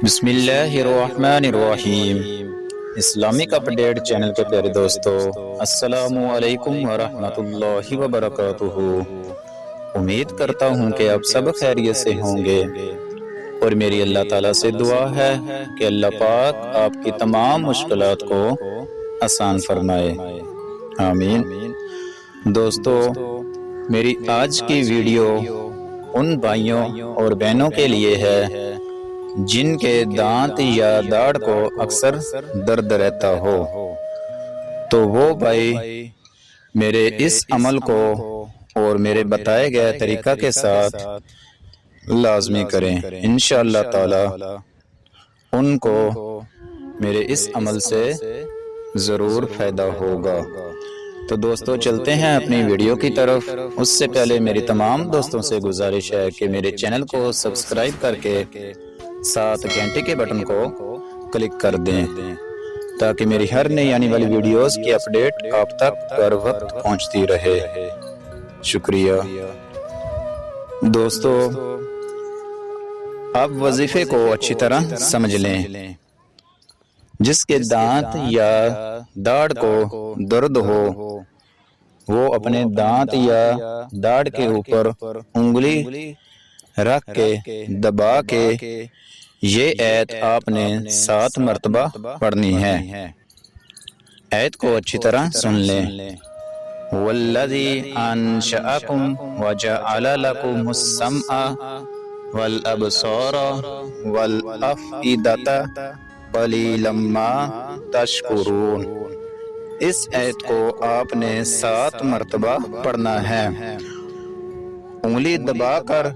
بسم اللہ الرحمن الرحیم۔ اسلامک اپڈیٹ چینل کے پیارے دوستو، السلام علیکم ورحمۃ اللہ وبرکاتہ۔ امید کرتا ہوں کہ آپ سب خیریت سے ہوں گے، اور میری اللہ تعالیٰ سے دعا ہے کہ اللہ پاک آپ کی تمام مشکلات کو آسان فرمائے، آمین۔ دوستو، میری آج کی ویڈیو ان بھائیوں اور بہنوں کے لیے ہے جن کے دانت یا داڑھ کو اکثر درد رہتا ہو، تو وہ بھائی میرے اس عمل کو اور میرے بتائے گئے طریقہ کے ساتھ لازمی کریں، انشاءاللہ تعالی ان کو میرے اس عمل سے ضرور فائدہ ہوگا۔ تو دوستو چلتے ہیں اپنی ویڈیو کی طرف۔ اس سے پہلے میری تمام دوستوں سے گزارش ہے کہ میرے چینل کو سبسکرائب کر کے ساتھ گھنٹے کے بٹن کو کلک کر دیں تاکہ میری ہر نئی آنے والی ویڈیوز کی اپڈیٹ آپ تک ہر وقت پہنچتی رہے۔ شکریہ۔ دوستو، آپ وظیفے کو اچھی طرح سمجھ لیں۔ جس کے دانت یا داڑھ کو درد ہو، وہ اپنے دانت یا داڑھ کے اوپر انگلی رکھ کے دبا کے یہ ایت آپ نے 7 مرتبہ پڑھنی ہے۔ ایت کو اچھی طرح سن لیں۔ وَالَّذِي أَنشَأَكُمْ وَجَعَلَ لَكُمُ السَّمْعَ وَالْأَبْصَارَ وَالْأَفْئِدَةَ قَلِيلًا مَا تَشْكُرُونَ۔ اس ایت کو آپ نے 7 مرتبہ پڑھنا ہے۔ انگلی دبا کر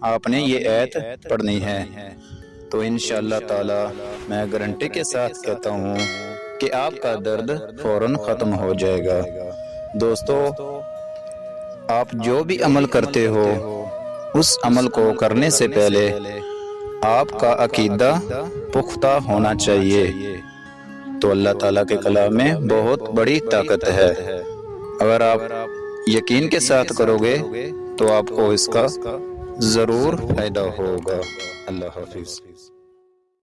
آپ نے یہ ایت پڑھنی ہے، تو انشاءاللہ تعالی میں گارنٹی کے ساتھ کہتا ہوں کہ آپ کا درد فوراً ختم ہو جائے گا۔ دوستو، آپ جو بھی عمل کرتے ہو، اس عمل کو کرنے سے پہلے آپ کا عقیدہ پختہ ہونا چاہیے۔ تو اللہ تعالیٰ کے کلام میں بہت بڑی طاقت ہے۔ اگر آپ یقین کے ساتھ کرو گے تو آپ کو اس کا ضرور فائدہ ہوگا۔ اللہ حافظ۔